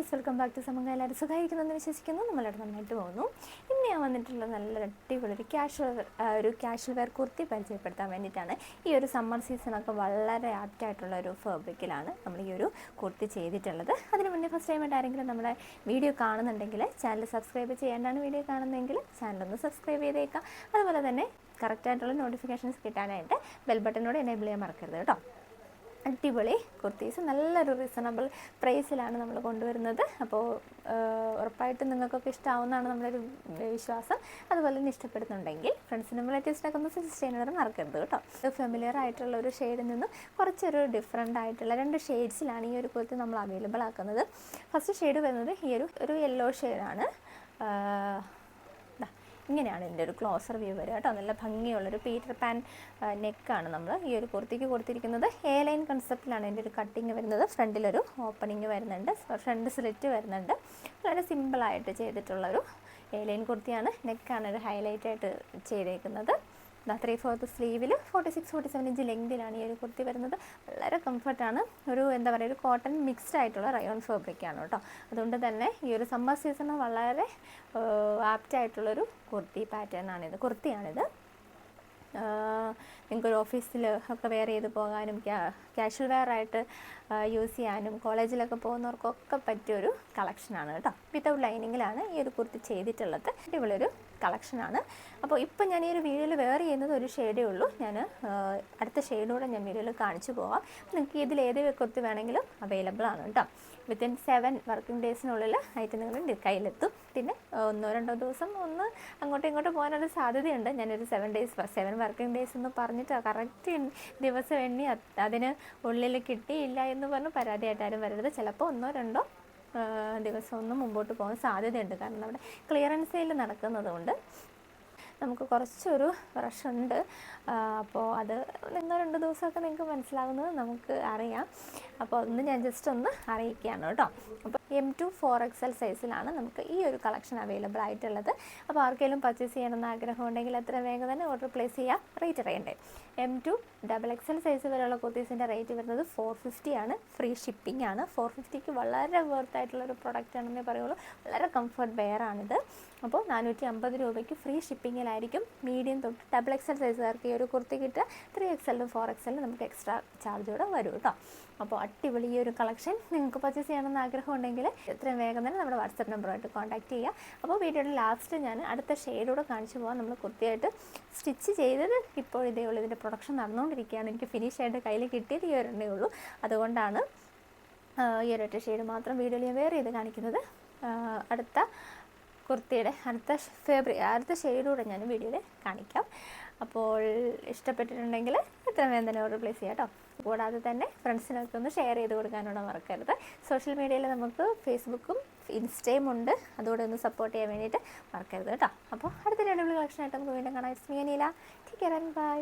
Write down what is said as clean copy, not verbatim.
Guys, welcome back to സമങ്ക. എല്ലാവരും സുഖമായിരിക്കുന്നെന്ന് വിശ്വസിക്കുന്നു. നമ്മളവിടെ നന്നായിട്ട് പോകുന്നു. ഇന്ന് ഞാൻ വന്നിട്ടുള്ള നല്ല അടിപൊളി ഒരു കാഷ്വൽ വെയർ കുർത്തി പരിചയപ്പെടുത്താൻ വേണ്ടിയിട്ടാണ്. ഈ ഒരു സമ്മർ സീസണൊക്കെ വളരെ ആപ്റ്റായിട്ടുള്ള ഒരു ഫാബ്രിക്കിലാണ് നമ്മൾ ഈ ഒരു കുർത്തി ചെയ്തിട്ടുള്ളത്. അതിന് മുന്നേ ഫസ്റ്റ് ടൈമായിട്ട് ആരെങ്കിലും നമ്മുടെ വീഡിയോ കാണുന്നുണ്ടെങ്കിൽ ചാനൽ സബ്സ്ക്രൈബ് ചെയ്യാണ്ടാണ് വീഡിയോ കാണുന്നതെങ്കിൽ ചാനലൊന്ന് സബ്സ്ക്രൈബ് ചെയ്തേക്കാം. അതുപോലെ തന്നെ കറക്റ്റായിട്ടുള്ള നോട്ടിഫിക്കേഷൻസ് കിട്ടാനായിട്ട് ബെൽ ബട്ടനോട് എനേബിൾ ചെയ്യാൻ മറക്കരുത് കേട്ടോ. അടിപൊളി കുർത്തീസ് നല്ലൊരു റീസണബിൾ പ്രൈസിലാണ് നമ്മൾ കൊണ്ടുവരുന്നത്. അപ്പോൾ ഉറപ്പായിട്ടും നിങ്ങൾക്കൊക്കെ ഇഷ്ടമാവുന്നതാണ് നമ്മളൊരു വിശ്വാസം. അതുപോലെ തന്നെ ഇഷ്ടപ്പെടുന്നുണ്ടെങ്കിൽ ഫ്രണ്ട്സിനും റിലേറ്റീവ്സിനൊക്കെ ഒന്ന് സജസ്റ്റ് ചെയ്യുന്നത് മറക്കരുത് കേട്ടോ. ഫെമിലിയർ ആയിട്ടുള്ള ഒരു ഷെയ്ഡിൽ നിന്നും കുറച്ചൊരു ഡിഫറെൻ്റ് ആയിട്ടുള്ള 2 ഷെയ്ഡ്സിലാണ് ഈ ഒരു കുർത്തി നമ്മൾ അവൈലബിൾ ആക്കുന്നത്. ഫസ്റ്റ് ഷെയ്ഡ് വരുന്നത് ഈ ഒരു യെല്ലോ ഷെയ്ഡാണ്. ഇങ്ങനെയാണ് ഇതിൻ്റെ ഒരു ക്ലോസർ വ്യൂ വരിക കേട്ടോ. നല്ല ഭംഗിയുള്ളൊരു പീറ്റർ പാൻ നെക്കാണ് നമ്മൾ ഈ ഒരു കുർത്തിക്ക് കൊടുത്തിരിക്കുന്നത്. എ ലൈൻ കൺസെപ്റ്റിലാണ് ഇതിൻ്റെ ഒരു കട്ടിങ് വരുന്നത്. ഫ്രണ്ടിലൊരു ഓപ്പണിങ് വരുന്നുണ്ട്, ഫ്രണ്ട് സ്ലിറ്റ് വരുന്നുണ്ട്. വളരെ സിമ്പിളായിട്ട് ചെയ്തിട്ടുള്ളൊരു എ ലൈൻ കുർത്തിയാണ്. നെക്കാണ് ഒരു ഹൈലൈറ്റായിട്ട് ചെയ്തേക്കുന്നത്. 3/4 സ്ലീവിൽ 46-47 ഇഞ്ച് ലെങ്തിലാണ് ഈ ഒരു കുർത്തി വരുന്നത്. വളരെ കംഫർട്ടാണ്. ഒരു ഒരു കോട്ടൺ മിക്സ്ഡ് ആയിട്ടുള്ള റയോൺ ഫാബ്രിക്കാണ് കേട്ടോ. അതുകൊണ്ട് തന്നെ ഈ ഒരു സമ്മർ സീസണിൽ വളരെ ആപ്റ്റായിട്ടുള്ളൊരു കുർത്തിയാണിത്. നിങ്ങൾക്കൊരു ഓഫീസിൽ ഒക്കെ വെയർ ചെയ്ത് പോകാനും കാഷ്വൽ വെയർ ആയിട്ട് യൂസ് ചെയ്യാനും കോളേജിലൊക്കെ പോകുന്നവർക്കൊക്കെ പറ്റിയൊരു കളക്ഷനാണ് കേട്ടോ. വിത്തൗട്ട് ലൈനിങ്ങിലാണ് ഈ ഒരു കുർത്തി ചെയ്തിട്ടുള്ളത്. അടിപൊളിയൊരു കളക്ഷനാണ്. അപ്പോൾ ഇപ്പം ഞാൻ ഈ ഒരു വീഡിയോയിൽ വെയർ ചെയ്യുന്നത് ഒരു ഷെയ്ഡേ ഉള്ളൂ. ഞാൻ അടുത്ത ഷെയ്ഡൂടെ ഞാൻ വീഡിയോയിൽ കാണിച്ചു പോവാം. നിങ്ങൾക്ക് ഇതിൽ ഏത് കുർത്തി വേണമെങ്കിലും അവൈലബിൾ ആണ് കേട്ടോ. വിത്തിൻ 7 വർക്കിംഗ് ഡേയ്സിനുള്ളിൽ ഐറ്റം നിങ്ങളുടെ കയ്യിലെത്തും. പിന്നെ 1-2 ദിവസം ഒന്ന് അങ്ങോട്ടും ഇങ്ങോട്ടും പോകാനൊരു സാധ്യതയുണ്ട്. ഞാനൊരു 7 വർക്കിംഗ് ഡേയ്സ് എന്ന് പറഞ്ഞിട്ട് കറക്റ്റ് ദിവസം എണ്ണി അതിന് ഉള്ളിൽ കിട്ടിയില്ല എന്ന് പറഞ്ഞ് പരാതിയായിട്ട് ആരും വരരുത്. ചിലപ്പോൾ 1-2 ദിവസം ഒന്നും മുമ്പോട്ട് പോകാൻ സാധ്യതയുണ്ട്. കാരണം അവിടെ ക്ലിയറൻസ് സെയിൽ നടക്കുന്നത് കൊണ്ട് നമുക്ക് കുറച്ചൊരു റഷുണ്ട്. അപ്പോൾ അത് 1-2 ദിവസമൊക്കെ നിങ്ങൾക്ക് മനസ്സിലാകുന്നത് നമുക്ക് അറിയാം. അപ്പോൾ ഒന്ന് ഞാൻ ജസ്റ്റ് ഒന്ന് അറിയിക്കുകയാണ് കേട്ടോ. അപ്പോൾ M2 4XL സൈസിലാണ് നമുക്ക് ഈ ഒരു കളക്ഷൻ അവൈലബിൾ ആയിട്ടുള്ളത്. അപ്പോൾ ആർക്കെങ്കിലും പർച്ചേസ് ചെയ്യണമെന്ന് ആഗ്രഹം ഉണ്ടെങ്കിൽ എത്ര വേഗം തന്നെ ഓർഡർ പ്ലേസ് ചെയ്യാം. റേറ്റ് അറിയണ്ടേ? M2 XXL സൈസ് വരെയുള്ള കുർത്തീസിൻ്റെ റേറ്റ് വരുന്നത് 450 ആണ്. ഫ്രീ ഷിപ്പിംഗ് ആണ്. 450ക്ക് വളരെ വർത്തായിട്ടുള്ളൊരു പ്രൊഡക്റ്റ് ആണെന്നേ പറയുള്ളൂ. വളരെ കംഫർട്ട് വെയർ ആണിത്. അപ്പോൾ 450 രൂപയ്ക്ക് ഫ്രീ ഷിപ്പിങ്ങിലായിരിക്കും. മീഡിയം തൊട്ട് XXL സൈസുകാർക്ക് ഈ ഒരു കുർത്തി കിട്ടുക. 3XL 4XL നമുക്ക് എക്സ്ട്രാ ചാർജോടെ വരും കേട്ടോ. അപ്പോൾ അടിപൊളി ഈ ഒരു കളക്ഷൻ നിങ്ങൾക്ക് പർച്ചേസ് ചെയ്യണമെന്ന് ആഗ്രഹം ഉണ്ടെങ്കിൽ എത്രയും വേഗം തന്നെ നമ്മുടെ വാട്സപ്പ് നമ്പറുമായിട്ട് കോൺടാക്ട് ചെയ്യുക. അപ്പോൾ വീഡിയോയുടെ ലാസ്റ്റ് ഞാൻ അടുത്ത ഷെയ്ഡൂടെ കാണിച്ചു പോകാം. നമ്മൾ കുർത്തിയായിട്ട് സ്റ്റിച്ച് ചെയ്തത് ഇപ്പോൾ ഇതേ ഉള്ളൂ. ഇതിൻ്റെ പ്രൊഡക്ഷൻ നടന്നുകൊണ്ടിരിക്കുകയാണ്. എനിക്ക് ഫിനിഷ് ആയിട്ട് കയ്യിൽ കിട്ടിയത് ഈ ഒരെണ്ണേ ഉള്ളൂ. അതുകൊണ്ടാണ് ഈ ഒരൊറ്റ ഷെയ്ഡ് മാത്രം വീഡിയോയിൽ ഞാൻ വെയർ ചെയ്ത് കാണിക്കുന്നത്. അടുത്ത കുർത്തിയുടെ അടുത്ത ഷെയ്ഡൂടെ ഞാൻ വീഡിയോയിൽ കാണിക്കാം. അപ്പോൾ ഇഷ്ടപ്പെട്ടിട്ടുണ്ടെങ്കിൽ എത്രയും വേഗം തന്നെ ഓർഡർ പ്ലേസ് ചെയ്യാം കേട്ടോ. കൂടാതെ തന്നെ ഫ്രണ്ട്സിനൊക്കെ ഒന്ന് ഷെയർ ചെയ്ത് കൊടുക്കാനോട് മറക്കരുത്. സോഷ്യൽ മീഡിയയിൽ നമുക്ക് ഫേസ്ബുക്കും ഇൻസ്റ്റയും ഉണ്ട്. അതുകൂടെ ഒന്ന് സപ്പോർട്ട് ചെയ്യാൻ വേണ്ടിയിട്ട് മറക്കരുത് കേട്ടോ. അപ്പോൾ അടുത്തൊരു അടിപൊളി കളക്ഷനായിട്ട് നമുക്ക് വീണ്ടും കാണാം. It's me Aneela. Take care and by.